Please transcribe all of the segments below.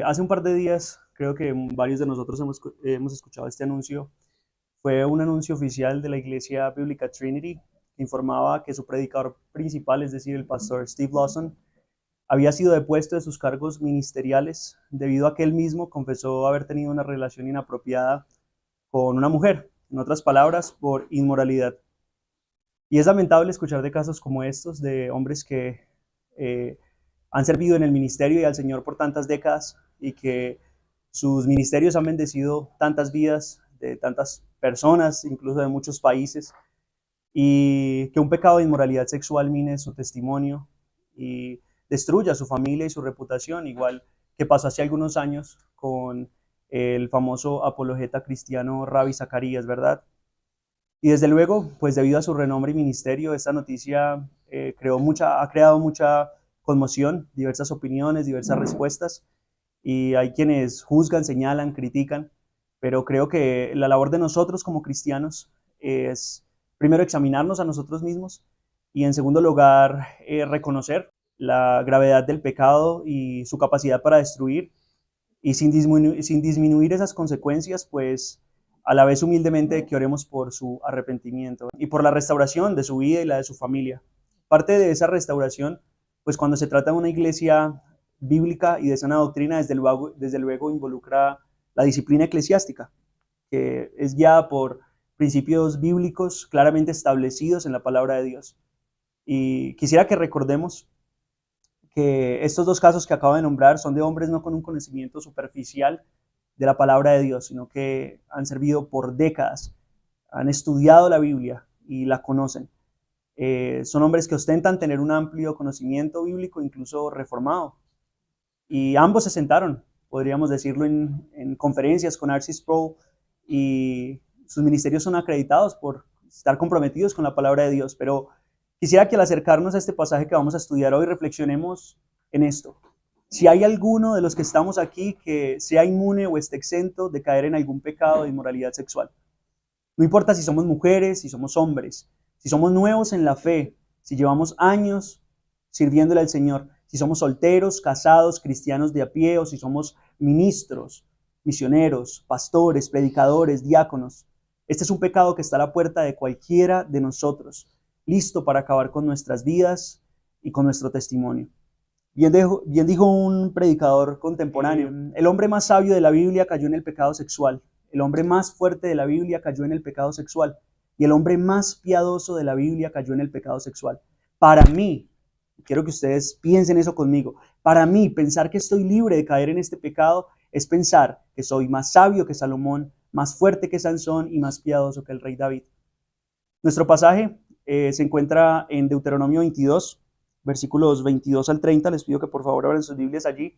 Hace un par de días, creo que varios de nosotros hemos escuchado este anuncio. Fue un anuncio oficial de la Iglesia Bíblica Trinity que informaba que su predicador principal, es decir, el pastor Steve Lawson, había sido depuesto de sus cargos ministeriales debido a que él mismo confesó haber tenido una relación inapropiada con una mujer, en otras palabras, por inmoralidad. Y es lamentable escuchar de casos como estos, de hombres que eh, han servido en el ministerio y al Señor por tantas décadas y que sus ministerios han bendecido tantas vidas de tantas personas, incluso de muchos países, y que un pecado de inmoralidad sexual mine su testimonio y destruya su familia y su reputación, igual que pasó hace algunos años con el famoso apologeta cristiano Ravi Zacarías, ¿verdad? Y desde luego, pues debido a su renombre y ministerio, esta noticia ha creado mucha conmoción, diversas opiniones, diversas respuestas, y hay quienes juzgan, señalan, critican, pero creo que la labor de nosotros como cristianos es primero examinarnos a nosotros mismos y en segundo lugar reconocer la gravedad del pecado y su capacidad para destruir y sin disminuir esas consecuencias, pues a la vez humildemente que oremos por su arrepentimiento y por la restauración de su vida y la de su familia. Parte de esa restauración, pues cuando se trata de una iglesia bíblica y de sana doctrina, desde luego involucra la disciplina eclesiástica, que es guiada por principios bíblicos claramente establecidos en la palabra de Dios. Y quisiera que recordemos que estos dos casos que acabo de nombrar son de hombres no con un conocimiento superficial de la palabra de Dios, sino que han servido por décadas, han estudiado la Biblia y la conocen. Son hombres que ostentan tener un amplio conocimiento bíblico, incluso reformado. Y ambos se sentaron, podríamos decirlo, en conferencias con R.C. Sproul, y sus ministerios son acreditados por estar comprometidos con la palabra de Dios. Pero quisiera que al acercarnos a este pasaje que vamos a estudiar hoy, reflexionemos en esto. Si hay alguno de los que estamos aquí que sea inmune o esté exento de caer en algún pecado de inmoralidad sexual. No importa si somos mujeres, si somos hombres, si somos nuevos en la fe, si llevamos años sirviéndole al Señor, si somos solteros, casados, cristianos de a pie, o si somos ministros, misioneros, pastores, predicadores, diáconos. Este es un pecado que está a la puerta de cualquiera de nosotros, listo para acabar con nuestras vidas y con nuestro testimonio. Bien dijo un predicador contemporáneo, el hombre más sabio de la Biblia cayó en el pecado sexual, el hombre más fuerte de la Biblia cayó en el pecado sexual, y el hombre más piadoso de la Biblia cayó en el pecado sexual. Para mí, quiero que ustedes piensen eso conmigo, para mí pensar que estoy libre de caer en este pecado es pensar que soy más sabio que Salomón, más fuerte que Sansón y más piadoso que el rey David. Nuestro pasaje se encuentra en Deuteronomio 22, versículos 22 al 30. Les pido que por favor abran sus Biblias allí.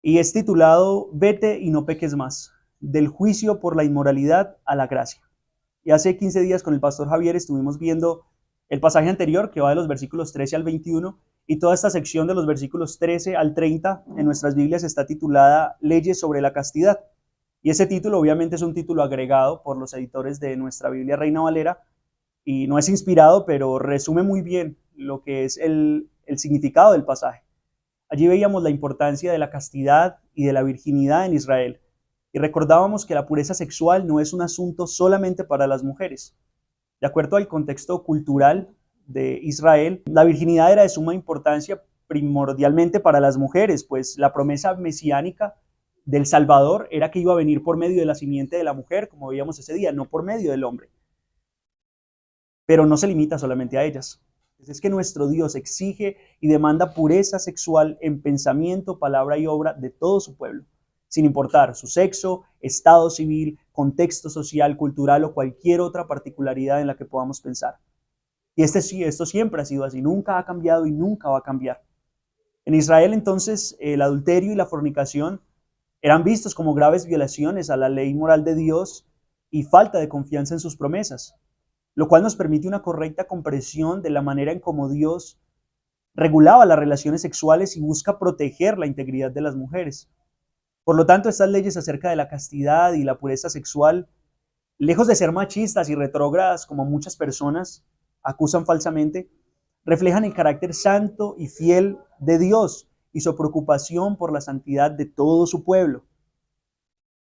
Y es titulado Vete y no peques más, del juicio por la inmoralidad a la gracia. Y hace 15 días con el pastor Javier estuvimos viendo el pasaje anterior que va de los versículos 13 al 21, y toda esta sección de los versículos 13 al 30 en nuestras Biblias está titulada Leyes sobre la castidad. Y ese título obviamente es un título agregado por los editores de nuestra Biblia Reina Valera, y no es inspirado, pero resume muy bien lo que es el significado del pasaje. Allí veíamos la importancia de la castidad y de la virginidad en Israel, y recordábamos que la pureza sexual no es un asunto solamente para las mujeres. De acuerdo al contexto cultural de Israel, la virginidad era de suma importancia primordialmente para las mujeres, pues la promesa mesiánica del Salvador era que iba a venir por medio de la simiente de la mujer, como veíamos ese día, no por medio del hombre. Pero no se limita solamente a ellas. Es que nuestro Dios exige y demanda pureza sexual en pensamiento, palabra y obra de todo su pueblo, sin importar su sexo, estado civil, contexto social, cultural o cualquier otra particularidad en la que podamos pensar. Y esto siempre ha sido así, nunca ha cambiado y nunca va a cambiar. En Israel entonces el adulterio y la fornicación eran vistos como graves violaciones a la ley moral de Dios y falta de confianza en sus promesas, lo cual nos permite una correcta comprensión de la manera en cómo Dios regulaba las relaciones sexuales y busca proteger la integridad de las mujeres. Por lo tanto, estas leyes acerca de la castidad y la pureza sexual, lejos de ser machistas y retrógradas como muchas personas acusan falsamente, reflejan el carácter santo y fiel de Dios y su preocupación por la santidad de todo su pueblo.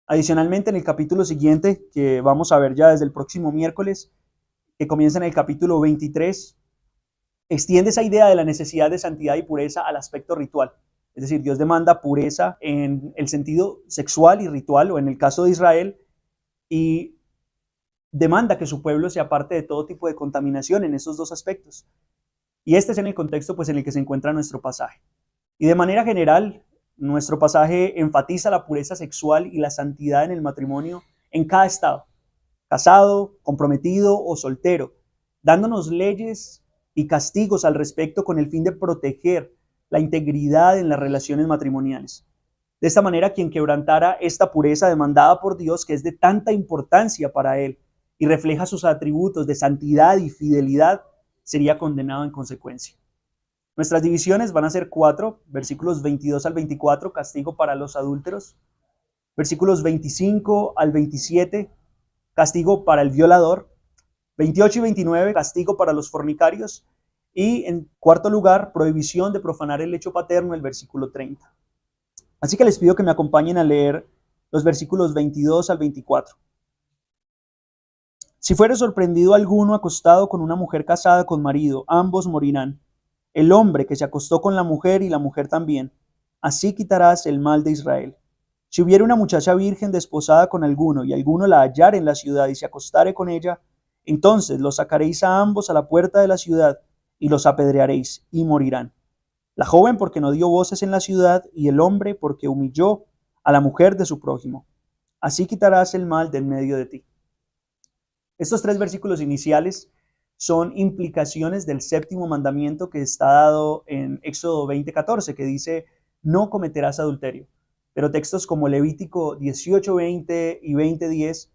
Adicionalmente, en el capítulo siguiente, que vamos a ver ya desde el próximo miércoles, que comienza en el capítulo 23, extiende esa idea de la necesidad de santidad y pureza al aspecto ritual. Es decir, Dios demanda pureza en el sentido sexual y ritual, o en el caso de Israel, y demanda que su pueblo se aparte de todo tipo de contaminación en esos dos aspectos. Y este es en el contexto pues, en el que se encuentra nuestro pasaje. Y de manera general, nuestro pasaje enfatiza la pureza sexual y la santidad en el matrimonio en cada estado, casado, comprometido o soltero, dándonos leyes y castigos al respecto con el fin de proteger la integridad en las relaciones matrimoniales. De esta manera, quien quebrantara esta pureza demandada por Dios, que es de tanta importancia para él y refleja sus atributos de santidad y fidelidad, sería condenado en consecuencia. Nuestras divisiones van a ser 4, versículos 22 al 24, castigo para los adúlteros, versículos 25 al 27, castigo para el violador, 28 y 29, castigo para los fornicarios, y en cuarto lugar, prohibición de profanar el lecho paterno, el versículo 30. Así que les pido que me acompañen a leer los versículos 22 al 24. Si fuere sorprendido alguno acostado con una mujer casada con marido, ambos morirán. El hombre que se acostó con la mujer y la mujer también. Así quitarás el mal de Israel. Si hubiere una muchacha virgen desposada con alguno y alguno la hallare en la ciudad y se acostare con ella, entonces los sacaréis a ambos a la puerta de la ciudad y los apedrearéis y morirán. La joven porque no dio voces en la ciudad y el hombre porque humilló a la mujer de su prójimo. Así quitarás el mal de en medio de ti. Estos 3 versículos iniciales son implicaciones del séptimo mandamiento que está dado en Éxodo 20:14, que dice, no cometerás adulterio. Pero textos como Levítico 18:20 y 20:10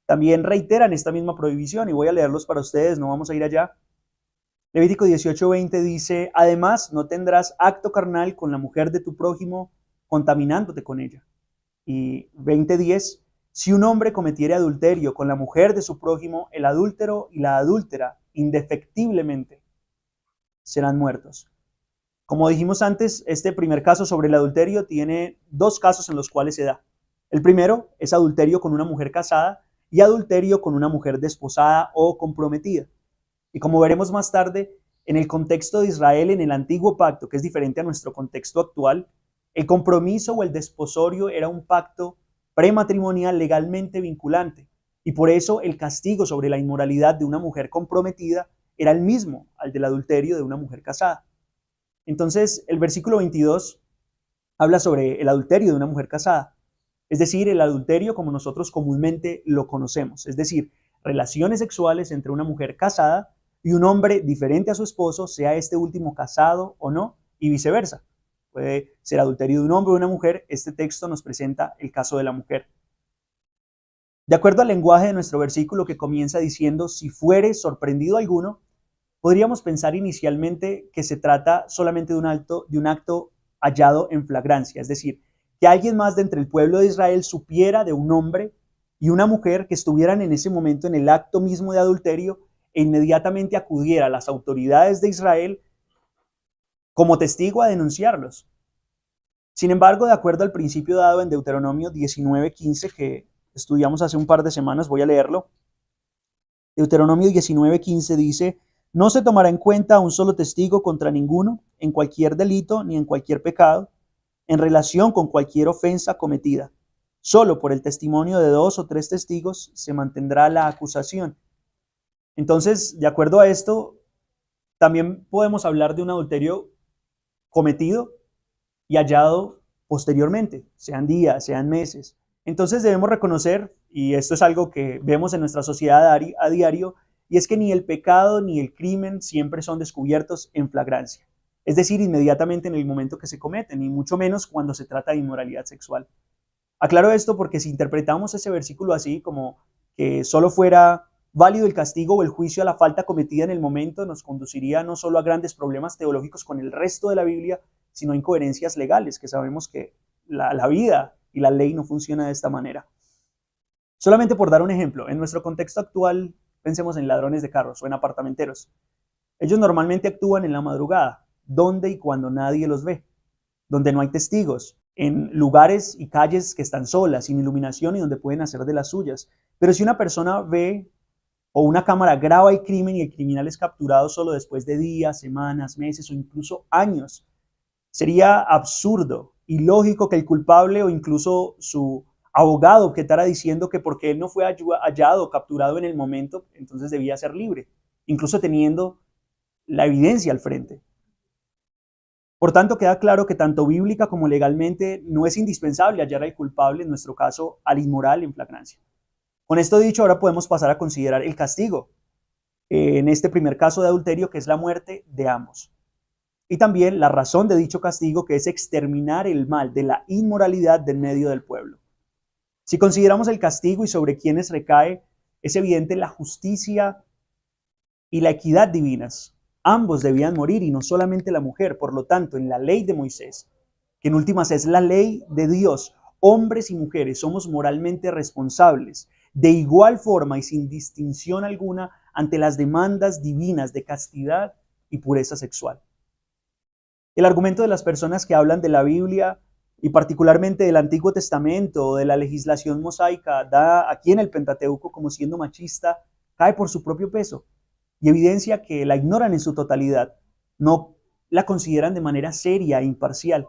también reiteran esta misma prohibición, y voy a leerlos para ustedes, no vamos a ir allá. Levítico 18:20 dice, además no tendrás acto carnal con la mujer de tu prójimo, contaminándote con ella. Y 20:10, si un hombre cometiere adulterio con la mujer de su prójimo, el adúltero y la adúltera indefectiblemente serán muertos. Como dijimos antes, este primer caso sobre el adulterio tiene 2 casos en los cuales se da. El primero es adulterio con una mujer casada y adulterio con una mujer desposada o comprometida. Y como veremos más tarde, en el contexto de Israel en el antiguo pacto, que es diferente a nuestro contexto actual, el compromiso o el desposorio era un pacto prematrimonial legalmente vinculante, y por eso el castigo sobre la inmoralidad de una mujer comprometida era el mismo al del adulterio de una mujer casada. Entonces, el versículo 22 habla sobre el adulterio de una mujer casada, es decir, el adulterio como nosotros comúnmente lo conocemos, es decir, relaciones sexuales entre una mujer casada y un hombre diferente a su esposo, sea este último casado o no, y viceversa. Puede ser adulterio de un hombre o de una mujer. Este texto nos presenta el caso de la mujer. De acuerdo al lenguaje de nuestro versículo que comienza diciendo, si fuere sorprendido alguno, podríamos pensar inicialmente que se trata solamente de un acto hallado en flagrancia, es decir, que alguien más de entre el pueblo de Israel supiera de un hombre y una mujer que estuvieran en ese momento en el acto mismo de adulterio e inmediatamente acudiera a las autoridades de Israel como testigo a denunciarlos. Sin embargo, de acuerdo al principio dado en Deuteronomio 19:15, que estudiamos hace un par de semanas, voy a leerlo. Deuteronomio 19:15 dice, no se tomará en cuenta un solo testigo contra ninguno, en cualquier delito ni en cualquier pecado, en relación con cualquier ofensa cometida. Solo por el testimonio de 2 o 3 testigos se mantendrá la acusación. Entonces, de acuerdo a esto, también podemos hablar de un adulterio cometido y hallado posteriormente, sean días, sean meses. Entonces debemos reconocer, y esto es algo que vemos en nuestra sociedad a diario, y es que ni el pecado ni el crimen siempre son descubiertos en flagrancia, es decir, inmediatamente en el momento que se cometen, y mucho menos cuando se trata de inmoralidad sexual. Aclaro esto porque si interpretamos ese versículo así, como que solo fuera válido el castigo o el juicio a la falta cometida en el momento, nos conduciría no solo a grandes problemas teológicos con el resto de la Biblia, sino a incoherencias legales, que sabemos que la vida y la ley no funciona de esta manera. Solamente por dar un ejemplo, en nuestro contexto actual, pensemos en ladrones de carros o en apartamenteros. Ellos normalmente actúan en la madrugada, donde y cuando nadie los ve. donde no hay testigos, en lugares y calles que están solas, sin iluminación y donde pueden hacer de las suyas. Pero si una persona ve o una cámara graba el crimen y el criminal es capturado solo después de días, semanas, meses o incluso años, sería absurdo, ilógico que el culpable o incluso su abogado objetara diciendo que porque él no fue hallado o capturado en el momento, entonces debía ser libre, incluso teniendo la evidencia al frente. Por tanto, queda claro que tanto bíblica como legalmente no es indispensable hallar al culpable, en nuestro caso, al inmoral en flagrancia. Con esto dicho, ahora podemos pasar a considerar el castigo, en este primer caso de adulterio, que es la muerte de ambos. Y también la razón de dicho castigo, que es exterminar el mal de la inmoralidad del medio del pueblo. Si consideramos el castigo y sobre quienes recae, es evidente la justicia y la equidad divinas. Ambos debían morir y no solamente la mujer. Por lo tanto, en la ley de Moisés, que en últimas es la ley de Dios, hombres y mujeres somos moralmente responsables, de igual forma y sin distinción alguna, ante las demandas divinas de castidad y pureza sexual. El argumento de las personas que hablan de la Biblia y particularmente del Antiguo Testamento o de la legislación mosaica da aquí en el Pentateuco como siendo machista, cae por su propio peso y evidencia que la ignoran en su totalidad, no la consideran de manera seria e imparcial.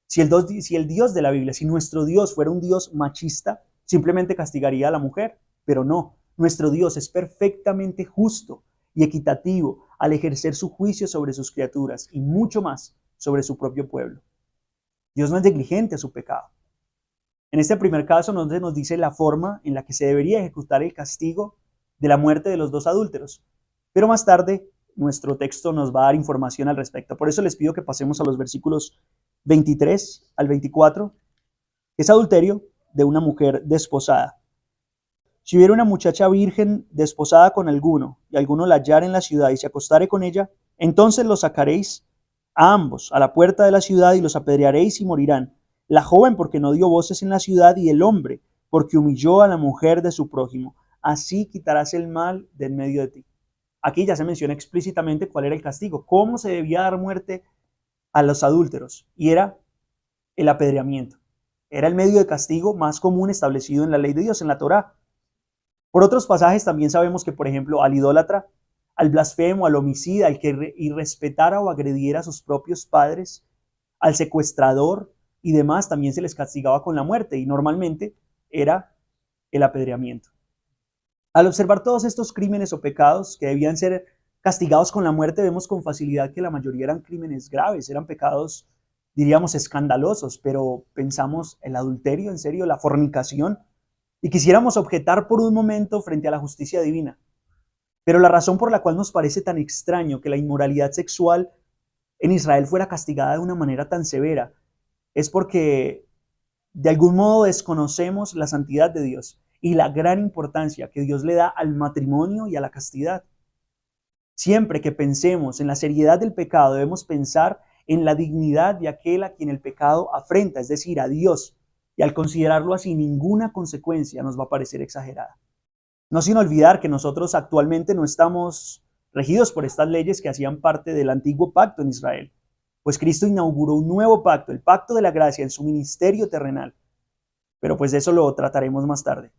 Si el Dios de la Biblia, si nuestro Dios fuera un Dios machista, simplemente castigaría a la mujer, pero no, nuestro Dios es perfectamente justo y equitativo al ejercer su juicio sobre sus criaturas y mucho más sobre su propio pueblo. Dios no es negligente a su pecado. En este primer caso nos dice la forma en la que se debería ejecutar el castigo de la muerte de los dos adúlteros, pero más tarde nuestro texto nos va a dar información al respecto. Por eso les pido que pasemos a los versículos 23 al 24, que es adulterio de una mujer desposada. Si hubiera una muchacha virgen desposada con alguno, y alguno la hallare en la ciudad y se acostare con ella, entonces los sacaréis a ambos a la puerta de la ciudad y los apedrearéis y morirán. La joven porque no dio voces en la ciudad y el hombre porque humilló a la mujer de su prójimo. Así quitarás el mal de en medio de ti. Aquí ya se menciona explícitamente cuál era el castigo, cómo se debía dar muerte a los adúlteros, y era el apedreamiento. Era el medio de castigo más común establecido en la ley de Dios, en la Torá. Por otros pasajes también sabemos que, por ejemplo, al idólatra, al blasfemo, al homicida, al que irrespetara o agrediera a sus propios padres, al secuestrador y demás, también se les castigaba con la muerte, y normalmente era el apedreamiento. Al observar todos estos crímenes o pecados que debían ser castigados con la muerte, vemos con facilidad que la mayoría eran crímenes graves, eran pecados, diríamos, escandalosos, pero pensamos el adulterio, en serio, la fornicación, y quisiéramos objetar por un momento frente a la justicia divina. Pero la razón por la cual nos parece tan extraño que la inmoralidad sexual en Israel fuera castigada de una manera tan severa es porque de algún modo desconocemos la santidad de Dios y la gran importancia que Dios le da al matrimonio y a la castidad. Siempre que pensemos en la seriedad del pecado, debemos pensar en la dignidad de aquel a quien el pecado afrenta, es decir, a Dios, y al considerarlo así, ninguna consecuencia nos va a parecer exagerada. No sin olvidar que nosotros actualmente no estamos regidos por estas leyes que hacían parte del antiguo pacto en Israel, pues Cristo inauguró un nuevo pacto, el pacto de la gracia en su ministerio terrenal, pero pues de eso lo trataremos más tarde.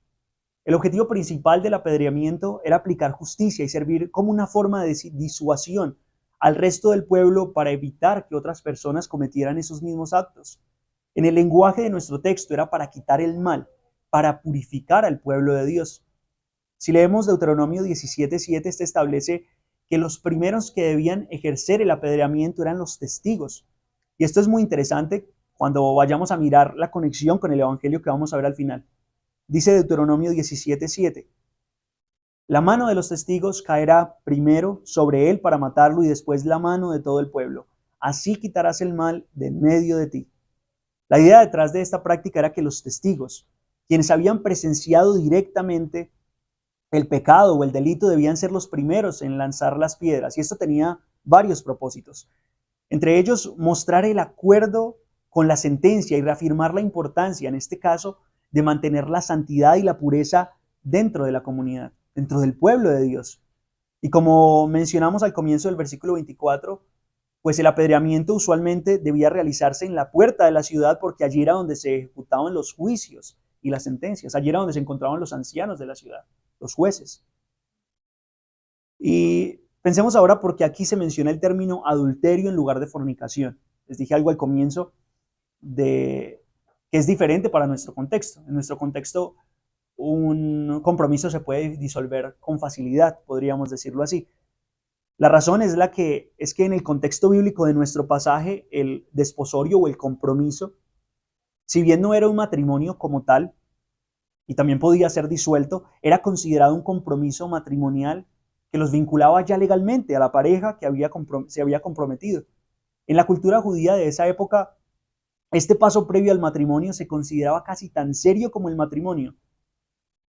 El objetivo principal del apedreamiento era aplicar justicia y servir como una forma de disuasión al resto del pueblo para evitar que otras personas cometieran esos mismos actos. En el lenguaje de nuestro texto era para quitar el mal, para purificar al pueblo de Dios. Si leemos Deuteronomio 17:7, este establece que los primeros que debían ejercer el apedreamiento eran los testigos. Y esto es muy interesante cuando vayamos a mirar la conexión con el evangelio que vamos a ver al final. Dice Deuteronomio 17:7, la mano de los testigos caerá primero sobre él para matarlo y después la mano de todo el pueblo. Así quitarás el mal de en medio de ti. La idea detrás de esta práctica era que los testigos, quienes habían presenciado directamente el pecado o el delito, debían ser los primeros en lanzar las piedras, y esto tenía varios propósitos. Entre ellos, mostrar el acuerdo con la sentencia y reafirmar la importancia, en este caso, de mantener la santidad y la pureza dentro de la comunidad, dentro del pueblo de Dios. Y como mencionamos al comienzo del versículo 24, pues el apedreamiento usualmente debía realizarse en la puerta de la ciudad porque allí era donde se ejecutaban los juicios y las sentencias, allí era donde se encontraban los ancianos de la ciudad, los jueces. Y pensemos ahora porque aquí se menciona el término adulterio en lugar de fornicación. Les dije algo al comienzo de que es diferente para nuestro contexto. En nuestro contexto, un compromiso se puede disolver con facilidad, podríamos decirlo así. La razón es que en el contexto bíblico de nuestro pasaje, el desposorio o el compromiso, si bien no era un matrimonio como tal, y también podía ser disuelto, era considerado un compromiso matrimonial que los vinculaba ya legalmente a la pareja que se había comprometido. En la cultura judía de esa época, este paso previo al matrimonio se consideraba casi tan serio como el matrimonio,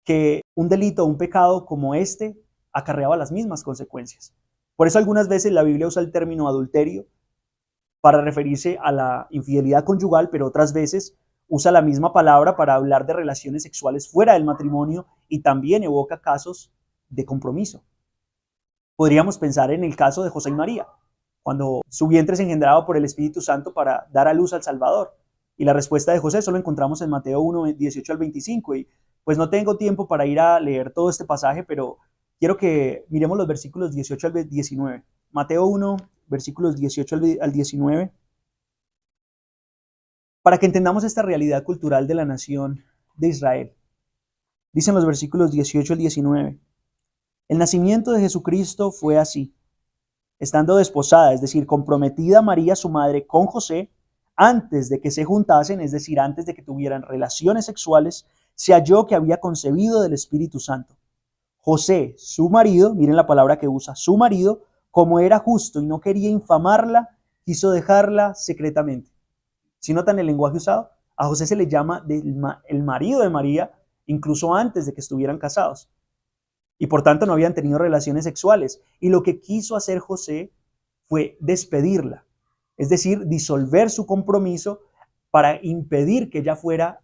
que un delito o un pecado como este acarreaba las mismas consecuencias. Por eso algunas veces la Biblia usa el término adulterio para referirse a la infidelidad conyugal, pero otras veces usa la misma palabra para hablar de relaciones sexuales fuera del matrimonio y también evoca casos de compromiso. Podríamos pensar en el caso de José y María, cuando su vientre se engendraba por el Espíritu Santo para dar a luz al Salvador. Y la respuesta de José solo encontramos en Mateo 1, 18 al 25. Y pues no tengo tiempo para ir a leer todo este pasaje, pero quiero que miremos los versículos 18 al 19. Mateo 1, versículos 18 al 19, para que entendamos esta realidad cultural de la nación de Israel. Dicen los versículos 18 al 19. El nacimiento de Jesucristo fue así. Estando desposada, es decir, comprometida María, su madre, con José, antes de que se juntasen, es decir, antes de que tuvieran relaciones sexuales, se halló que había concebido del Espíritu Santo. José, su marido, miren la palabra que usa, su marido, como era justo y no quería infamarla, quiso dejarla secretamente. ¿Sí notan el lenguaje usado? A José se le llama el marido de María, incluso antes de que estuvieran casados. Y por tanto no habían tenido relaciones sexuales. Y lo que quiso hacer José fue despedirla, es decir, disolver su compromiso para impedir que ella fuera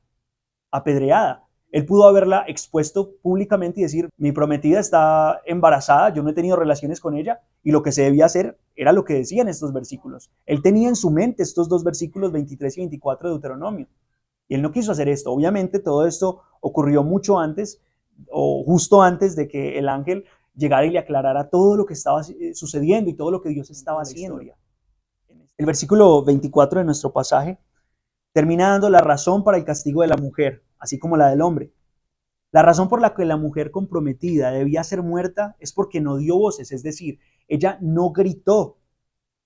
apedreada. Él pudo haberla expuesto públicamente y decir, mi prometida está embarazada, yo no he tenido relaciones con ella, y lo que se debía hacer era lo que decían estos versículos. Él tenía en su mente estos dos versículos 23 y 24 de Deuteronomio, y él no quiso hacer esto. Obviamente todo esto ocurrió mucho antes, o justo antes de que el ángel llegara y le aclarara todo lo que estaba sucediendo y todo lo que Dios estaba haciendo. El versículo 24 de nuestro pasaje termina dando la razón para el castigo de la mujer, así como la del hombre. La razón por la que la mujer comprometida debía ser muerta es porque no dio voces, es decir, ella no gritó,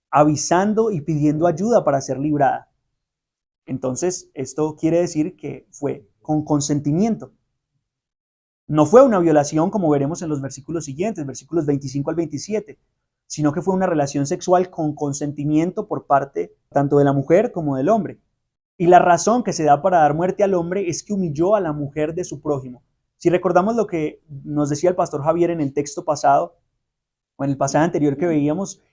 avisando y pidiendo ayuda para ser librada. Entonces, esto quiere decir que fue con consentimiento. No fue una violación, como veremos en los versículos siguientes, versículos 25 al 27, sino que fue una relación sexual con consentimiento por parte tanto de la mujer como del hombre. Y la razón que se da para dar muerte al hombre es que humilló a la mujer de su prójimo. Si recordamos lo que nos decía el pastor Javier en el texto pasado, o en el pasaje anterior que veíamos,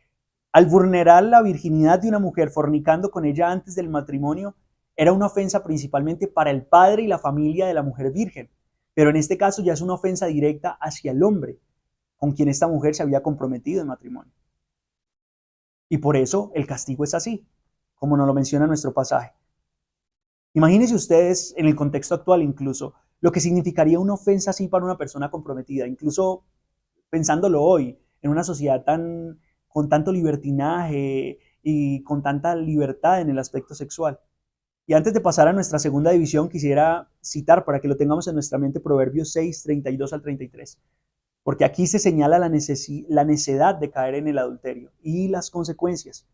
al vulnerar la virginidad de una mujer fornicando con ella antes del matrimonio, era una ofensa principalmente para el padre y la familia de la mujer virgen. Pero en este caso ya es una ofensa directa hacia el hombre, con quien esta mujer se había comprometido en matrimonio. Y por eso el castigo es así, como nos lo menciona nuestro pasaje. Imagínense ustedes, en el contexto actual incluso, lo que significaría una ofensa así para una persona comprometida, incluso pensándolo hoy, en una sociedad con tanto libertinaje y con tanta libertad en el aspecto sexual. Y antes de pasar a nuestra segunda división, quisiera citar para que lo tengamos en nuestra mente Proverbios 6, 32 al 33, porque aquí se señala la necedad de caer en el adulterio y las consecuencias.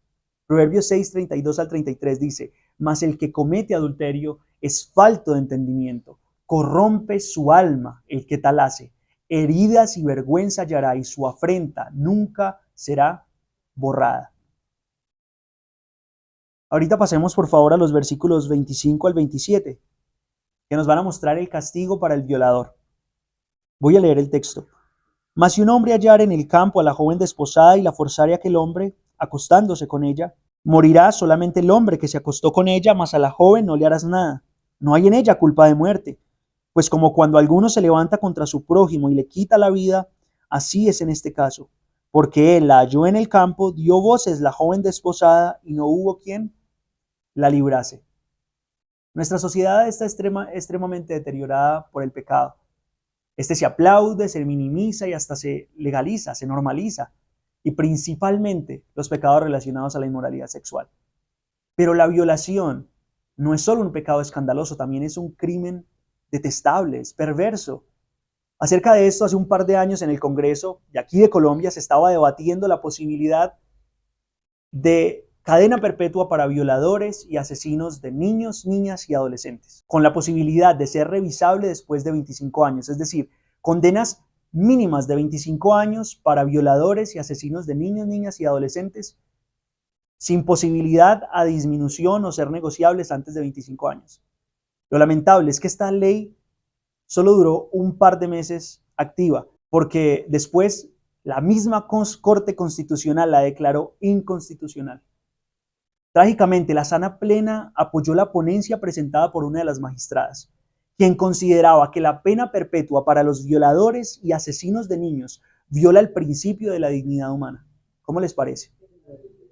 Proverbios 6, 32 al 33 dice, mas el que comete adulterio es falto de entendimiento, corrompe su alma el que tal hace, heridas y vergüenza hallará y su afrenta nunca será borrada. Ahorita pasemos por favor a los versículos 25 al 27, que nos van a mostrar el castigo para el violador. Voy a leer el texto. Mas si un hombre hallar en el campo a la joven desposada y la forzare a aquel hombre, acostándose con ella, morirá solamente el hombre que se acostó con ella, mas a la joven no le harás nada. No hay en ella culpa de muerte. Pues como cuando alguno se levanta contra su prójimo y le quita la vida, así es en este caso. porque él la halló en el campo, dio voces la joven desposada y no hubo quien la librase. Nuestra sociedad está extremadamente deteriorada por el pecado. Este se aplaude, se minimiza y hasta se legaliza, se normaliza. Y principalmente los pecados relacionados a la inmoralidad sexual. Pero la violación no es solo un pecado escandaloso, también es un crimen detestable, es perverso. Acerca de esto, hace un par de años en el Congreso de aquí de Colombia se estaba debatiendo la posibilidad de cadena perpetua para violadores y asesinos de niños, niñas y adolescentes, con la posibilidad de ser revisable después de 25 años, es decir, condenas mínimas de 25 años para violadores y asesinos de niños, niñas y adolescentes, sin posibilidad a disminución o ser negociables antes de 25 años. Lo lamentable es que esta ley solo duró un par de meses activa, porque después la misma Corte Constitucional la declaró inconstitucional. Trágicamente, la Sala Plena apoyó la ponencia presentada por una de las magistradas, quien consideraba que la pena perpetua para los violadores y asesinos de niños viola el principio de la dignidad humana. ¿Cómo les parece?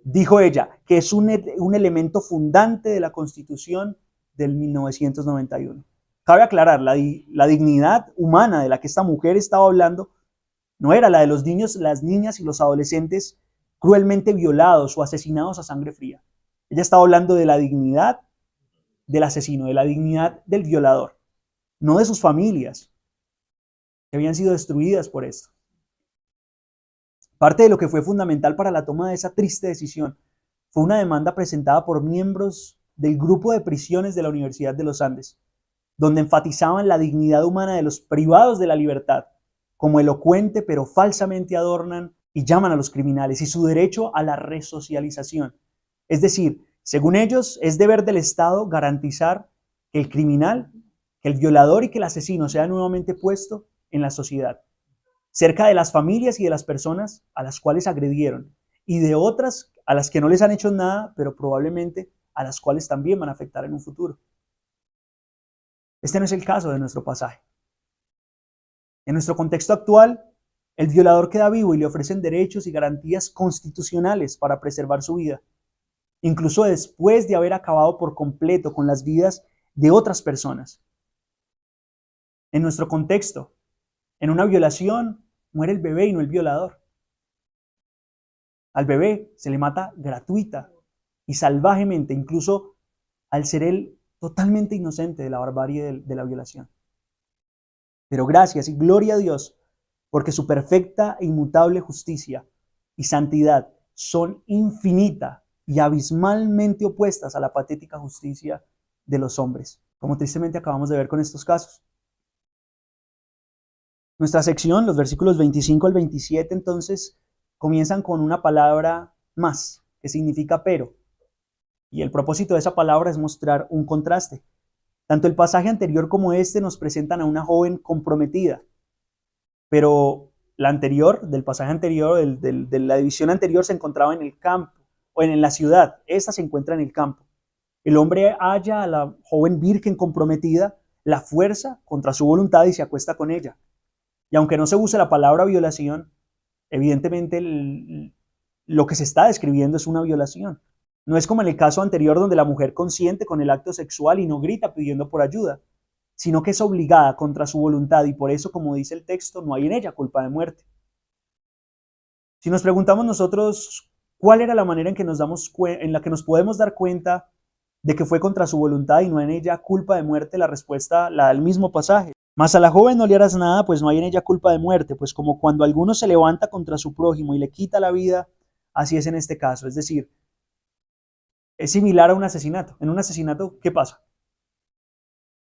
Dijo ella que es un elemento fundante de la Constitución del 1991. Cabe aclarar, la dignidad humana de la que esta mujer estaba hablando no era la de los niños, las niñas y los adolescentes cruelmente violados o asesinados a sangre fría. Ella estaba hablando de la dignidad del asesino, de la dignidad del violador, no de sus familias, que habían sido destruidas por esto. Parte de lo que fue fundamental para la toma de esa triste decisión fue una demanda presentada por miembros del grupo de prisiones de la Universidad de los Andes, donde enfatizaban la dignidad humana de los privados de la libertad, como elocuente pero falsamente adornan y llaman a los criminales, y su derecho a la resocialización. Es decir, según ellos, es deber del Estado garantizar que el criminal, que el violador y que el asesino sea nuevamente puesto en la sociedad, cerca de las familias y de las personas a las cuales agredieron, y de otras a las que no les han hecho nada, pero probablemente a las cuales también van a afectar en un futuro. Este no es el caso de nuestro pasaje. En nuestro contexto actual, el violador queda vivo y le ofrecen derechos y garantías constitucionales para preservar su vida, incluso después de haber acabado por completo con las vidas de otras personas. En nuestro contexto, en una violación, muere el bebé y no el violador. Al bebé se le mata gratuita y salvajemente, incluso al ser él totalmente inocente de la barbarie de la violación. Pero gracias y gloria a Dios, porque su perfecta e inmutable justicia y santidad son infinitas y abismalmente opuestas a la patética justicia de los hombres, como tristemente acabamos de ver con estos casos. Nuestra sección, los versículos 25 al 27, entonces, comienzan con una palabra más, que significa pero. Y el propósito de esa palabra es mostrar un contraste. Tanto el pasaje anterior como este nos presentan a una joven comprometida, pero la anterior, del pasaje anterior, de la división anterior, se encontraba en el campo, o en la ciudad. Esta se encuentra en el campo. El hombre halla a la joven virgen comprometida, la fuerza contra su voluntad y se acuesta con ella. Y aunque no se use la palabra violación, evidentemente lo que se está describiendo es una violación. No es como en el caso anterior donde la mujer consiente con el acto sexual y no grita pidiendo por ayuda, sino que es obligada contra su voluntad y por eso, como dice el texto, no hay en ella culpa de muerte. Si nos preguntamos nosotros cuál era la manera en la que nos podemos dar cuenta de que fue contra su voluntad y no en ella culpa de muerte, la respuesta la da el mismo pasaje. Mas a la joven no le harás nada, pues no hay en ella culpa de muerte, pues como cuando alguno se levanta contra su prójimo y le quita la vida, así es en este caso. Es decir, es similar a un asesinato. En un asesinato, ¿qué pasa?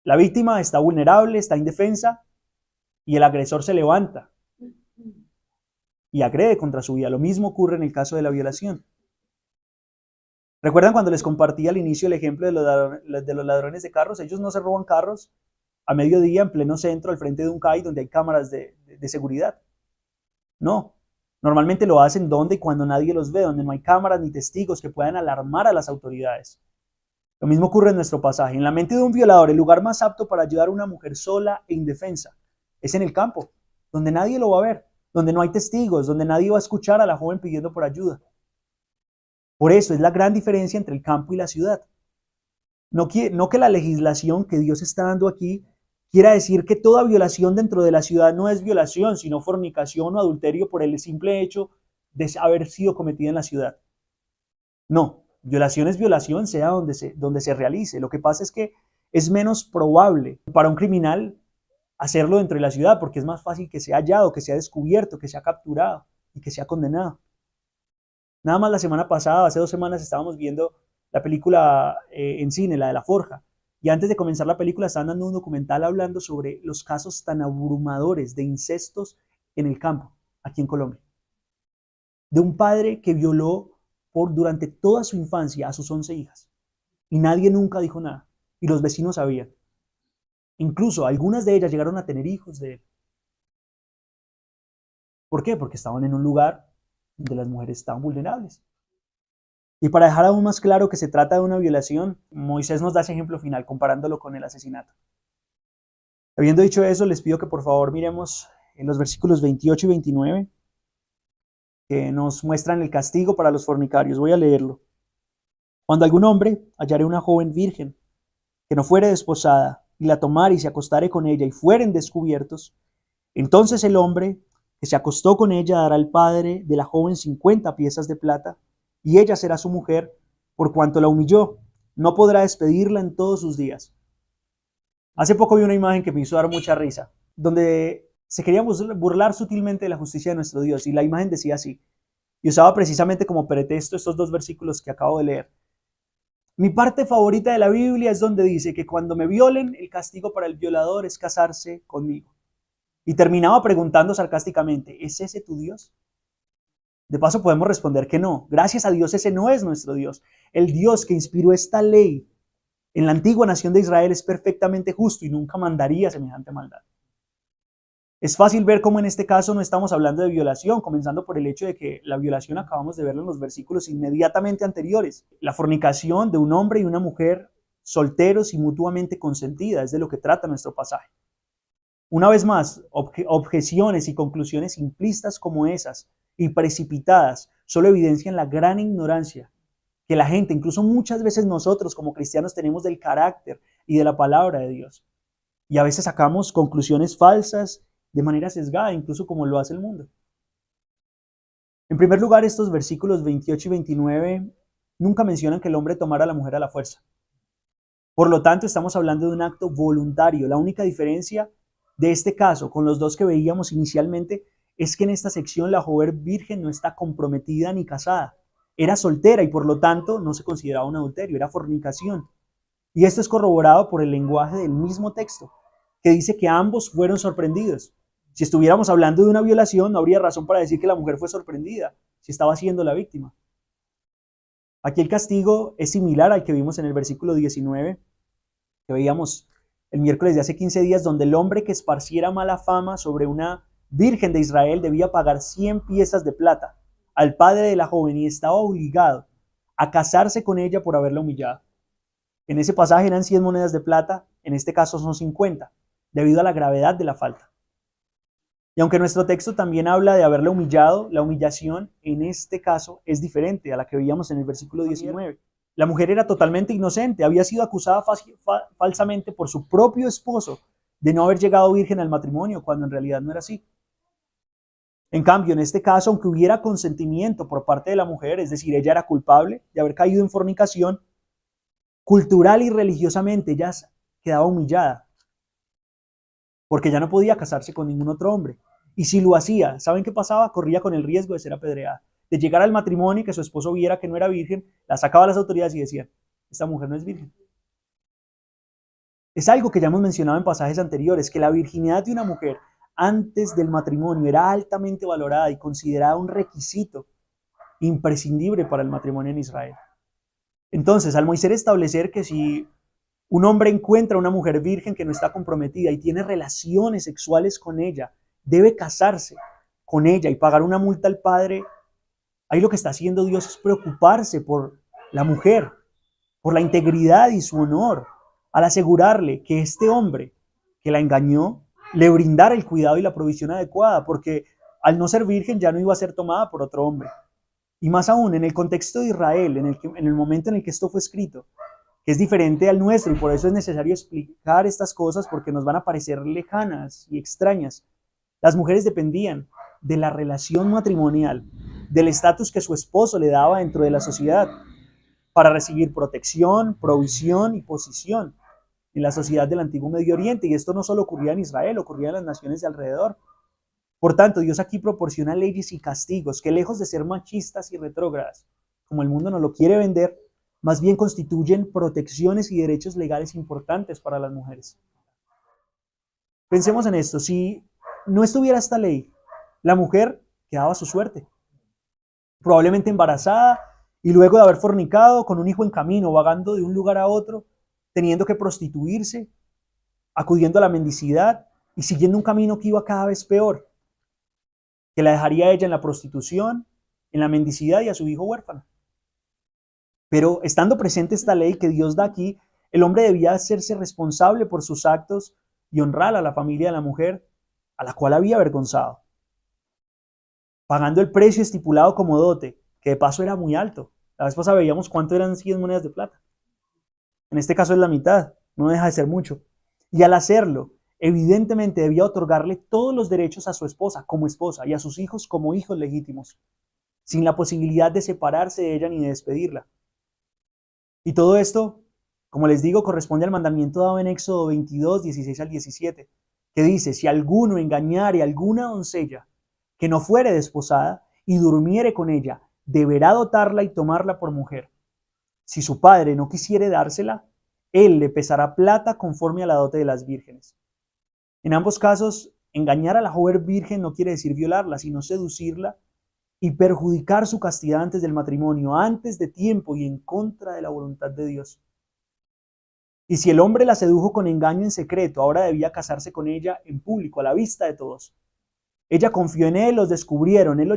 La víctima está vulnerable, está indefensa y el agresor se levanta y agrede contra su vida. Lo mismo ocurre en el caso de la violación. ¿Recuerdan cuando les compartí al inicio el ejemplo de los ladrones de carros? Ellos no se roban carros a mediodía en pleno centro, al frente de un CAI donde hay cámaras de seguridad. No, normalmente lo hacen donde y cuando nadie los ve, donde no hay cámaras ni testigos que puedan alarmar a las autoridades. Lo mismo ocurre en nuestro pasaje. En la mente de un violador, el lugar más apto para ayudar a una mujer sola e indefensa es en el campo, donde nadie lo va a ver, donde no hay testigos, donde nadie va a escuchar a la joven pidiendo por ayuda. Por eso es la gran diferencia entre el campo y la ciudad. No que la legislación que Dios está dando aquí quiera decir que toda violación dentro de la ciudad no es violación, sino fornicación o adulterio por el simple hecho de haber sido cometida en la ciudad. No, violación es violación, sea donde se realice. Lo que pasa es que es menos probable para un criminal hacerlo dentro de la ciudad, porque es más fácil que sea hallado, que sea descubierto, que sea capturado y que sea condenado. Nada más la semana pasada, hace 2 semanas, estábamos viendo la película en cine, la de La Forja. Y antes de comenzar la película estaban dando un documental hablando sobre los casos tan abrumadores de incestos en el campo, aquí en Colombia. De un padre que violó durante toda su infancia a sus 11 hijas. Y nadie nunca dijo nada. Y los vecinos sabían. Incluso algunas de ellas llegaron a tener hijos de él. ¿Por qué? Porque estaban en un lugar donde las mujeres estaban vulnerables. Y para dejar aún más claro que se trata de una violación, Moisés nos da ese ejemplo final comparándolo con el asesinato. Habiendo dicho eso, les pido que por favor miremos en los versículos 28 y 29, que nos muestran el castigo para los fornicarios. Voy a leerlo. Cuando algún hombre hallare una joven virgen, que no fuere desposada, y la tomare y se acostare con ella, y fueren descubiertos, entonces el hombre que se acostó con ella dará al padre de la joven 50 piezas de plata, y ella será su mujer, por cuanto la humilló. No podrá despedirla en todos sus días. Hace poco vi una imagen que me hizo dar mucha risa, donde se quería burlar sutilmente de la justicia de nuestro Dios, y la imagen decía así, y usaba precisamente como pretexto estos 2 versículos que acabo de leer. Mi parte favorita de la Biblia es donde dice que cuando me violen, el castigo para el violador es casarse conmigo. Y terminaba preguntando sarcásticamente, ¿es ese tu Dios? De paso podemos responder que no. Gracias a Dios ese no es nuestro Dios. El Dios que inspiró esta ley en la antigua nación de Israel es perfectamente justo y nunca mandaría semejante maldad. Es fácil ver cómo en este caso no estamos hablando de violación, comenzando por el hecho de que la violación acabamos de verlo en los versículos inmediatamente anteriores. La fornicación de un hombre y una mujer solteros y mutuamente consentida es de lo que trata nuestro pasaje. Una vez más, objeciones y conclusiones simplistas como esas y precipitadas solo evidencian la gran ignorancia que la gente, incluso muchas veces nosotros como cristianos, tenemos del carácter y de la palabra de Dios. Y a veces sacamos conclusiones falsas de manera sesgada, incluso como lo hace el mundo. En primer lugar, estos versículos 28 y 29 nunca mencionan que el hombre tomara a la mujer a la fuerza. Por lo tanto, estamos hablando de un acto voluntario. La única diferencia de este caso con los 2 que veíamos inicialmente es que en esta sección la joven virgen no está comprometida ni casada. Era soltera y por lo tanto no se consideraba un adulterio, era fornicación. Y esto es corroborado por el lenguaje del mismo texto, que dice que ambos fueron sorprendidos. Si estuviéramos hablando de una violación, no habría razón para decir que la mujer fue sorprendida, si estaba siendo la víctima. Aquí el castigo es similar al que vimos en el versículo 19, que veíamos el miércoles de hace 15 días, donde el hombre que esparciera mala fama sobre una virgen de Israel debía pagar 100 piezas de plata al padre de la joven y estaba obligado a casarse con ella por haberla humillado. En ese pasaje eran 100 monedas de plata, en este caso son 50, debido a la gravedad de la falta. Y aunque nuestro texto también habla de haberla humillado, la humillación en este caso es diferente a la que veíamos en el versículo 19. La mujer era totalmente inocente, había sido acusada falsamente por su propio esposo de no haber llegado virgen al matrimonio, cuando en realidad no era así. En cambio, en este caso, aunque hubiera consentimiento por parte de la mujer, es decir, ella era culpable de haber caído en fornicación, cultural y religiosamente ella quedaba humillada, porque ya no podía casarse con ningún otro hombre. Y si lo hacía, ¿saben qué pasaba? Corría con el riesgo de ser apedreada, de llegar al matrimonio y que su esposo viera que no era virgen, la sacaba a las autoridades y decían, esta mujer no es virgen. Es algo que ya hemos mencionado en pasajes anteriores, que la virginidad de una mujer antes del matrimonio era altamente valorada y considerada un requisito imprescindible para el matrimonio en Israel. Entonces, al Moisés establecer que si un hombre encuentra a una mujer virgen que no está comprometida y tiene relaciones sexuales con ella, debe casarse con ella y pagar una multa al padre, ahí lo que está haciendo Dios es preocuparse por la mujer, por la integridad y su honor, al asegurarle que este hombre que la engañó le brindara el cuidado y la provisión adecuada, porque al no ser virgen ya no iba a ser tomada por otro hombre. Y más aún, en el contexto de Israel, en el momento en el que esto fue escrito, que es diferente al nuestro, y por eso es necesario explicar estas cosas porque nos van a parecer lejanas y extrañas. Las mujeres dependían de la relación matrimonial, del estatus que su esposo le daba dentro de la sociedad, para recibir protección, provisión y posición en la sociedad del antiguo Medio Oriente. Y esto no solo ocurría en Israel, ocurría en las naciones de alrededor. Por tanto, Dios aquí proporciona leyes y castigos que, lejos de ser machistas y retrógradas, como el mundo nos lo quiere vender, más bien constituyen protecciones y derechos legales importantes para las mujeres. Pensemos en esto: si no estuviera esta ley, la mujer quedaba a su suerte, probablemente embarazada y luego de haber fornicado, con un hijo en camino, vagando de un lugar a otro, teniendo que prostituirse, acudiendo a la mendicidad y siguiendo un camino que iba cada vez peor, que la dejaría a ella en la prostitución, en la mendicidad y a su hijo huérfano. Pero estando presente esta ley que Dios da aquí, el hombre debía hacerse responsable por sus actos y honrar a la familia de la mujer a la cual había avergonzado, pagando el precio estipulado como dote, que de paso era muy alto. La vez pasada veíamos cuánto eran 100 monedas de plata. En este caso es la mitad, no deja de ser mucho. Y al hacerlo, evidentemente debía otorgarle todos los derechos a su esposa como esposa y a sus hijos como hijos legítimos, sin la posibilidad de separarse de ella ni de despedirla. Y todo esto, como les digo, corresponde al mandamiento dado en Éxodo 22, 16 al 17, que dice: si alguno engañare a alguna doncella que no fuere desposada y durmiere con ella, deberá dotarla y tomarla por mujer. Si su padre no quisiere dársela, él le pesará plata conforme a la dote de las vírgenes. En ambos casos, engañar a la joven virgen no quiere decir violarla, sino seducirla y perjudicar su castidad antes del matrimonio, antes de tiempo y en contra de la voluntad de Dios. Y si el hombre la sedujo con engaño en secreto, ahora debía casarse con ella en público, a la vista de todos. Ella confió en él, los descubrieron, él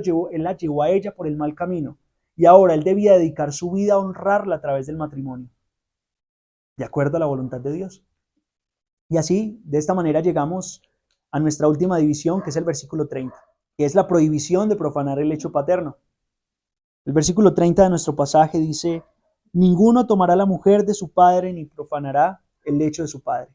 la llevó a ella por el mal camino, y ahora él debía dedicar su vida a honrarla a través del matrimonio, de acuerdo a la voluntad de Dios. Y así, de esta manera llegamos a nuestra última división, que es el versículo 30, que es la prohibición de profanar el lecho paterno. El versículo 30 de nuestro pasaje dice: ninguno tomará la mujer de su padre ni profanará el lecho de su padre.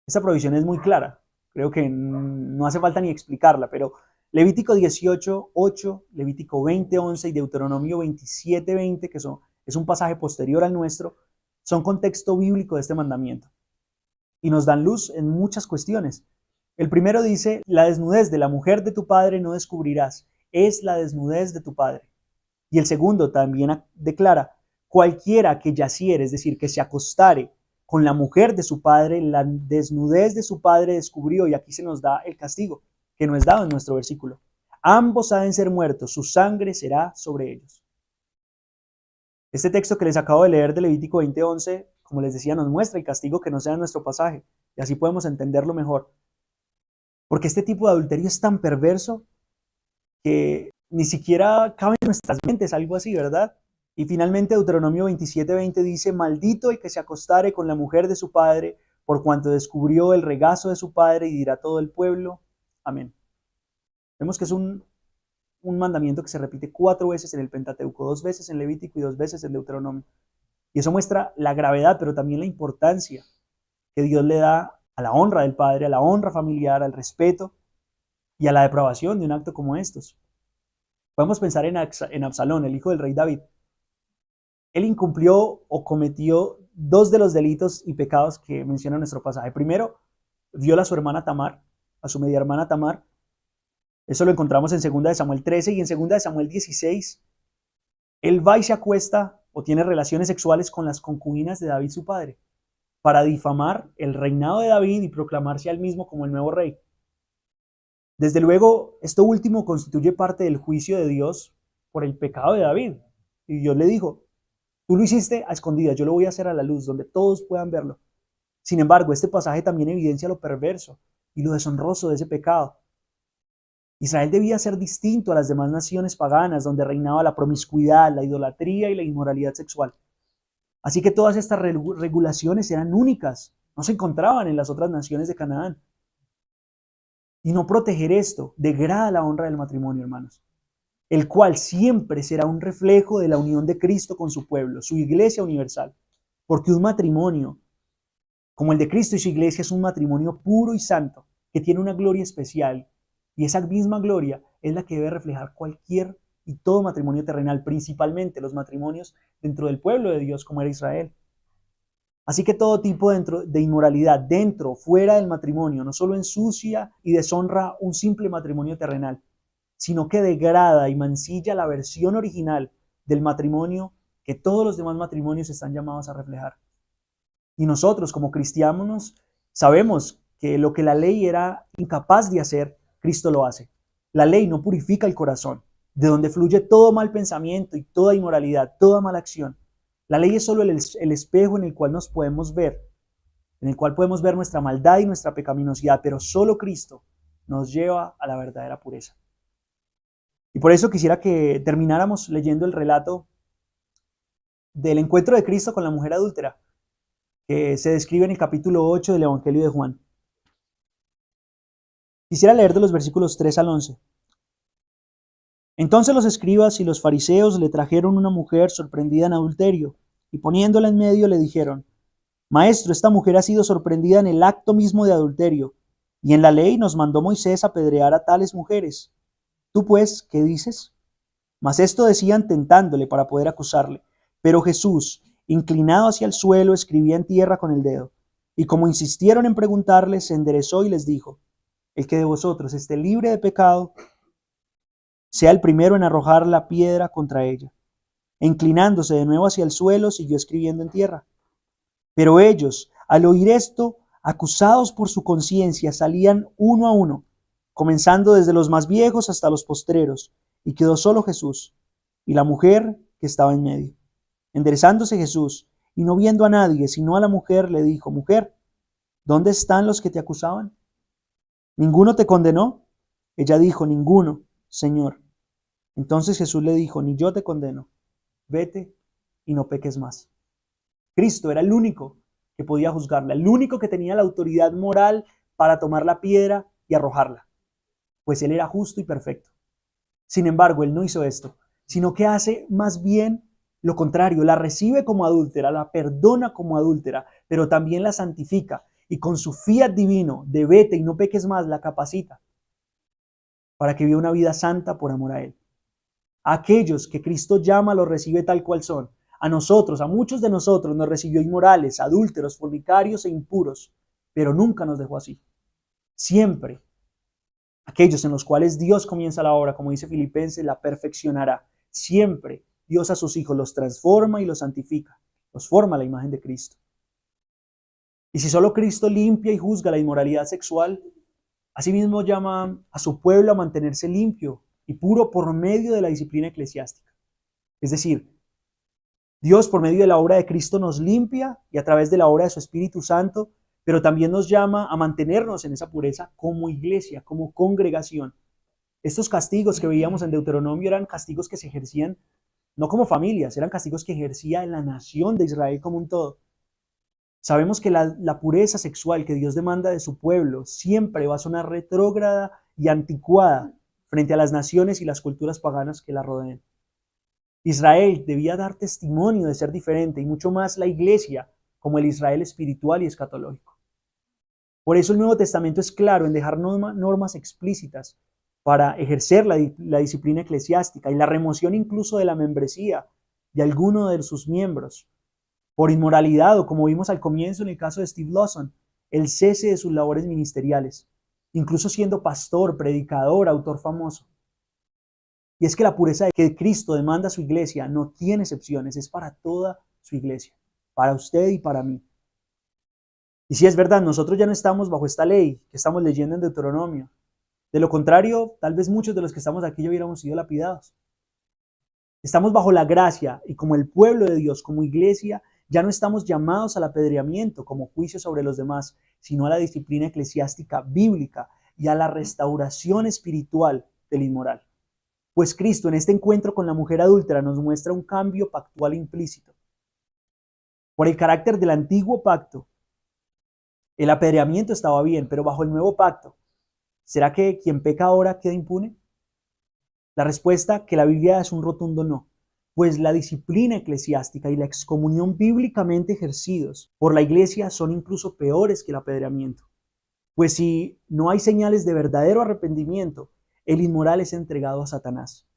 Esta prohibición es muy clara, creo que no hace falta ni explicarla, pero Levítico 18, 8, Levítico 20, 11 y Deuteronomio 27, 20, que es un pasaje posterior al nuestro, son contexto bíblico de este mandamiento y nos dan luz en muchas cuestiones. El primero dice: la desnudez de la mujer de tu padre no descubrirás, es la desnudez de tu padre. Y el segundo también declara: cualquiera que yaciere, es decir, que se acostare con la mujer de su padre, la desnudez de su padre descubrió. Y aquí se nos da el castigo que no es dado en nuestro versículo: ambos han de ser muertos, su sangre será sobre ellos. Este texto que les acabo de leer de Levítico 20:11, como les decía, nos muestra el castigo que nos da en nuestro pasaje, y así podemos entenderlo mejor. Porque este tipo de adulterio es tan perverso que ni siquiera cabe en nuestras mentes algo así, ¿verdad? Y finalmente Deuteronomio 27:20 dice: maldito el que se acostare con la mujer de su padre, por cuanto descubrió el regazo de su padre, y dirá todo el pueblo, amén. Vemos que es un mandamiento que se repite 4 veces en el Pentateuco, 2 veces en Levítico y 2 veces en Deuteronomio. Y eso muestra la gravedad, pero también la importancia que Dios le da a la honra del padre, a la honra familiar, al respeto y a la depravación de un acto como estos. Podemos pensar en Absalón, el hijo del rey David. Él incumplió o cometió 2 de los delitos y pecados que menciona nuestro pasaje. Primero, viola a su hermana Tamar, a su media hermana Tamar. Eso lo encontramos en 2 de Samuel 13 y en 2 de Samuel 16. Él va y se acuesta o tiene relaciones sexuales con las concubinas de David, su padre, para difamar el reinado de David y proclamarse a él mismo como el nuevo rey. Desde luego, esto último constituye parte del juicio de Dios por el pecado de David. Y Dios le dijo: tú lo hiciste a escondidas, yo lo voy a hacer a la luz, donde todos puedan verlo. Sin embargo, este pasaje también evidencia lo perverso y lo deshonroso de ese pecado. Israel debía ser distinto a las demás naciones paganas, donde reinaba la promiscuidad, la idolatría y la inmoralidad sexual. Así que todas estas regulaciones eran únicas, no se encontraban en las otras naciones de Canaán. Y no proteger esto degrada la honra del matrimonio, hermanos, el cual siempre será un reflejo de la unión de Cristo con su pueblo, su iglesia universal. Porque un matrimonio como el de Cristo y su iglesia es un matrimonio puro y santo, que tiene una gloria especial, y esa misma gloria es la que debe reflejar cualquier y todo matrimonio terrenal, principalmente los matrimonios dentro del pueblo de Dios como era Israel. Así que todo tipo de inmoralidad dentro o fuera del matrimonio no solo ensucia y deshonra un simple matrimonio terrenal, sino que degrada y mancilla la versión original del matrimonio que todos los demás matrimonios están llamados a reflejar. Y nosotros como cristianos sabemos que lo que la ley era incapaz de hacer, Cristo lo hace. La ley no purifica el corazón, de donde fluye todo mal pensamiento y toda inmoralidad, toda mala acción. La ley es solo el espejo en el cual nos podemos ver, en el cual podemos ver nuestra maldad y nuestra pecaminosidad, pero solo Cristo nos lleva a la verdadera pureza. Y por eso quisiera que termináramos leyendo el relato del encuentro de Cristo con la mujer adúltera, que se describe en el capítulo 8 del Evangelio de Juan. Quisiera leer de los versículos 3 al 11. Entonces los escribas y los fariseos le trajeron una mujer sorprendida en adulterio, y poniéndola en medio le dijeron: Maestro, esta mujer ha sido sorprendida en el acto mismo de adulterio, y en la ley nos mandó Moisés apedrear a tales mujeres. ¿Tú pues qué dices? Mas esto decían tentándole para poder acusarle. Pero Jesús, inclinado hacia el suelo, escribía en tierra con el dedo. Y como insistieron en preguntarle, se enderezó y les dijo: El que de vosotros esté libre de pecado, sea el primero en arrojar la piedra contra ella. E inclinándose de nuevo hacia el suelo, siguió escribiendo en tierra. Pero ellos, al oír esto, acusados por su conciencia, salían uno a uno, comenzando desde los más viejos hasta los postreros, y quedó solo Jesús y la mujer que estaba en medio. Enderezándose Jesús, y no viendo a nadie, sino a la mujer, le dijo: Mujer, ¿dónde están los que te acusaban? ¿Ninguno te condenó? Ella dijo: Ninguno, Señor. Entonces Jesús le dijo: Ni yo te condeno. Vete y no peques más. Cristo era el único que podía juzgarla, el único que tenía la autoridad moral para tomar la piedra y arrojarla, pues Él era justo y perfecto. Sin embargo, Él no hizo esto, sino que hace más bien lo contrario: la recibe como adúltera, la perdona como adúltera, pero también la santifica, y con su fiat divino de vete y no peques más, la capacita para que viva una vida santa por amor a Él. A aquellos que Cristo llama los recibe tal cual son. A nosotros, a muchos de nosotros, nos recibió inmorales, adúlteros, fornicarios e impuros, pero nunca nos dejó así. Siempre aquellos en los cuales Dios comienza la obra, como dice Filipenses, la perfeccionará. Siempre Dios a sus hijos los transforma y los santifica, los forma a la imagen de Cristo. Y si solo Cristo limpia y juzga la inmoralidad sexual, asimismo llama a su pueblo a mantenerse limpio y puro por medio de la disciplina eclesiástica. Es decir, Dios por medio de la obra de Cristo nos limpia y a través de la obra de su Espíritu Santo, pero también nos llama a mantenernos en esa pureza como iglesia, como congregación. Estos castigos que veíamos en Deuteronomio eran castigos que se ejercían no como familias, eran castigos que ejercía en la nación de Israel como un todo. Sabemos que la pureza sexual que Dios demanda de su pueblo siempre va a sonar retrógrada y anticuada frente a las naciones y las culturas paganas que la rodeen. Israel debía dar testimonio de ser diferente, y mucho más la iglesia como el Israel espiritual y escatológico. Por eso el Nuevo Testamento es claro en dejar normas explícitas para ejercer la disciplina eclesiástica y la remoción incluso de la membresía de alguno de sus miembros por inmoralidad, o como vimos al comienzo en el caso de Steve Lawson, el cese de sus labores ministeriales, incluso siendo pastor, predicador, autor famoso. Y es que la pureza que Cristo demanda a su iglesia no tiene excepciones, es para toda su iglesia, para usted y para mí. Y si es verdad, nosotros ya no estamos bajo esta ley que estamos leyendo en Deuteronomio. De lo contrario, tal vez muchos de los que estamos aquí ya hubiéramos sido lapidados. Estamos bajo la gracia, y como el pueblo de Dios, como iglesia, ya no estamos llamados al apedreamiento como juicio sobre los demás, sino a la disciplina eclesiástica bíblica y a la restauración espiritual del inmoral. Pues Cristo en este encuentro con la mujer adúltera nos muestra un cambio pactual implícito. Por el carácter del antiguo pacto, el apedreamiento estaba bien, pero bajo el nuevo pacto ¿Será que quien peca ahora queda impune? La respuesta que la Biblia da es un rotundo no, pues la disciplina eclesiástica y la excomunión bíblicamente ejercidos por la iglesia son incluso peores que el apedreamiento. Pues si no hay señales de verdadero arrepentimiento, el inmoral es entregado a Satanás.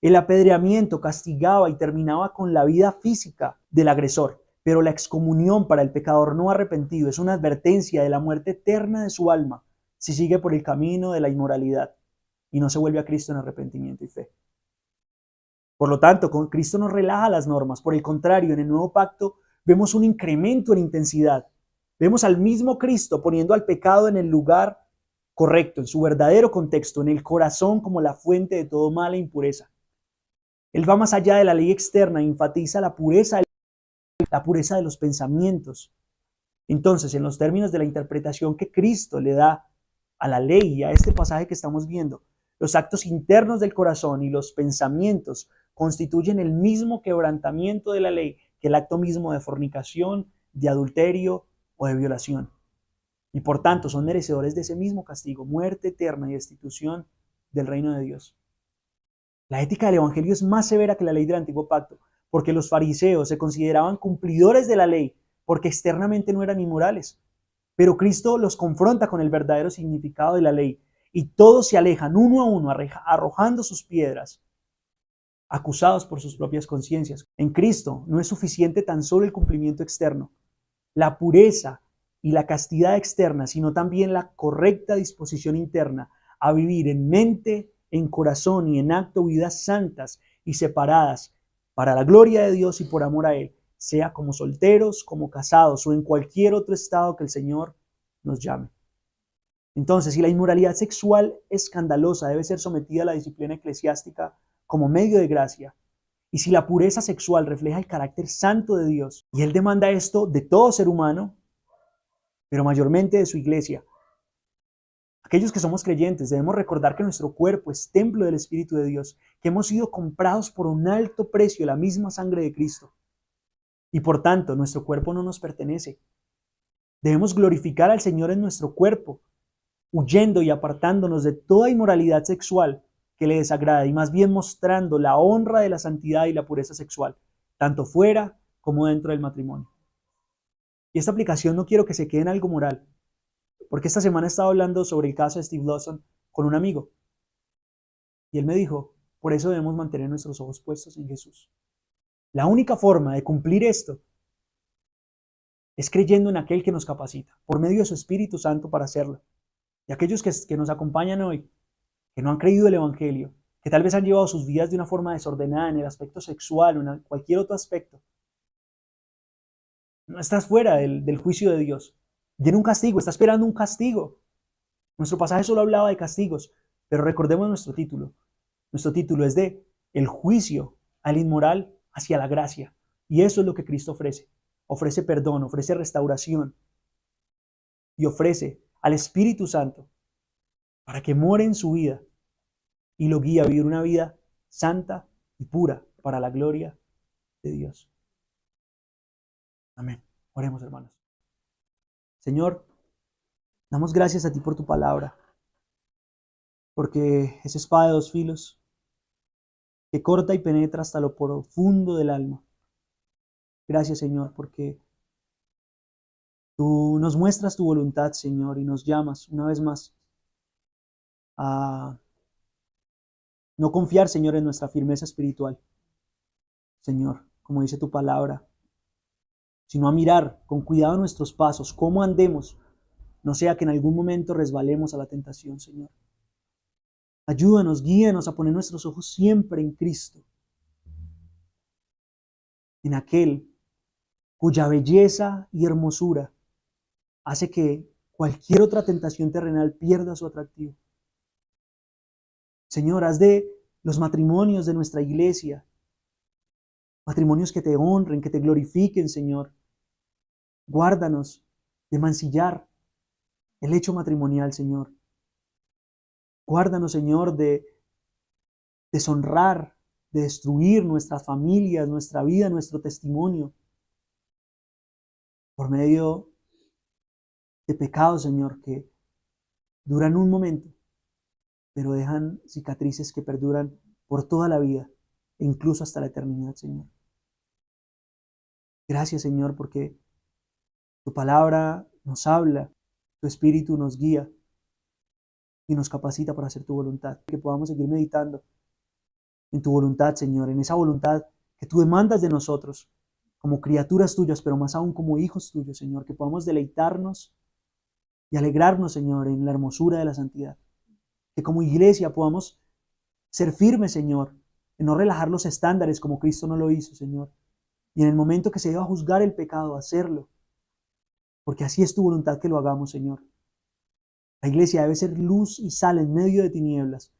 El apedreamiento castigaba y terminaba con la vida física del agresor, pero la excomunión para el pecador no arrepentido es una advertencia de la muerte eterna de su alma si sigue por el camino de la inmoralidad y no se vuelve a Cristo en arrepentimiento y fe. Por lo tanto, con Cristo nos relaja las normas. Por el contrario, en el nuevo pacto vemos un incremento en intensidad. Vemos al mismo Cristo poniendo al pecado en el lugar correcto, en su verdadero contexto, en el corazón como la fuente de todo mal e impureza. Él va más allá de la ley externa e enfatiza la pureza de los pensamientos. Entonces, en los términos de la interpretación que Cristo le da a la ley y a este pasaje que estamos viendo, los actos internos del corazón y los pensamientos constituyen el mismo quebrantamiento de la ley que el acto mismo de fornicación, de adulterio o de violación. Y por tanto son merecedores de ese mismo castigo, muerte eterna y destitución del reino de Dios. La ética del Evangelio es más severa que la ley del Antiguo Pacto, porque los fariseos se consideraban cumplidores de la ley, porque externamente no eran inmorales. Pero Cristo los confronta con el verdadero significado de la ley, y todos se alejan uno a uno, arrojando sus piedras, acusados por sus propias conciencias. En Cristo no es suficiente tan solo el cumplimiento externo, la pureza y la castidad externa, sino también la correcta disposición interna a vivir en mente, en corazón y en acto vidas santas y separadas para la gloria de Dios y por amor a Él, sea como solteros, como casados o en cualquier otro estado que el Señor nos llame. Entonces, si la inmoralidad sexual escandalosa debe ser sometida a la disciplina eclesiástica como medio de gracia, y si la pureza sexual refleja el carácter santo de Dios, y Él demanda esto de todo ser humano, pero mayormente de su iglesia, aquellos que somos creyentes debemos recordar que nuestro cuerpo es templo del Espíritu de Dios, que hemos sido comprados por un alto precio, la misma sangre de Cristo, y por tanto nuestro cuerpo no nos pertenece. Debemos glorificar al Señor en nuestro cuerpo, huyendo y apartándonos de toda inmoralidad sexual que le desagrada y más bien mostrando la honra de la santidad y la pureza sexual, tanto fuera como dentro del matrimonio. Y esta aplicación no quiero que se quede en algo moral, porque esta semana he estado hablando sobre el caso de Steve Lawson con un amigo, y él me dijo, por eso debemos mantener nuestros ojos puestos en Jesús. La única forma de cumplir esto es creyendo en aquel que nos capacita, por medio de su Espíritu Santo para hacerlo. Y aquellos que nos acompañan hoy, que no han creído el Evangelio, que tal vez han llevado sus vidas de una forma desordenada en el aspecto sexual o en cualquier otro aspecto, no estás fuera del juicio de Dios. Viene un castigo, está esperando un castigo. Nuestro pasaje solo hablaba de castigos, pero recordemos nuestro título. Nuestro título es de el juicio al inmoral hacia la gracia. Y eso es lo que Cristo ofrece. Ofrece perdón, ofrece restauración y ofrece al Espíritu Santo para que more en su vida y lo guíe a vivir una vida santa y pura para la gloria de Dios. Amén. Oremos, hermanos. Señor, damos gracias a ti por tu palabra, porque es espada de dos filos que corta y penetra hasta lo profundo del alma. Gracias, Señor, porque tú nos muestras tu voluntad, Señor, y nos llamas una vez más a no confiar, Señor, en nuestra firmeza espiritual, Señor, como dice tu palabra, sino a mirar con cuidado nuestros pasos, cómo andemos, no sea que en algún momento resbalemos a la tentación, Señor. Ayúdanos, guíanos a poner nuestros ojos siempre en Cristo, en aquel cuya belleza y hermosura hace que cualquier otra tentación terrenal pierda su atractivo. Señor, haz de los matrimonios de nuestra iglesia matrimonios que te honren, que te glorifiquen, Señor. Guárdanos de mancillar el hecho matrimonial, Señor. Guárdanos, Señor, de deshonrar, de destruir nuestras familias, nuestra vida, nuestro testimonio, por medio de pecados, Señor, que duran un momento, pero dejan cicatrices que perduran por toda la vida e incluso hasta la eternidad, Señor. Gracias, Señor, porque tu palabra nos habla, tu espíritu nos guía y nos capacita para hacer tu voluntad. Que podamos seguir meditando en tu voluntad, Señor, en esa voluntad que tú demandas de nosotros como criaturas tuyas, pero más aún como hijos tuyos, Señor. Que podamos deleitarnos y alegrarnos, Señor, en la hermosura de la santidad. Que como iglesia podamos ser firmes, Señor, en no relajar los estándares como Cristo no lo hizo, Señor. Y en el momento que se deba juzgar el pecado, hacerlo. Porque así es tu voluntad que lo hagamos, Señor. La iglesia debe ser luz y sal en medio de tinieblas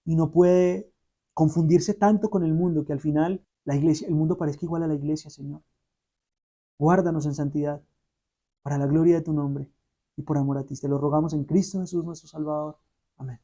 y no puede confundirse tanto con el mundo que al final el mundo parezca igual a la iglesia, Señor. Guárdanos en santidad para la gloria de tu nombre y por amor a ti. Te lo rogamos en Cristo Jesús, nuestro Salvador. Amén.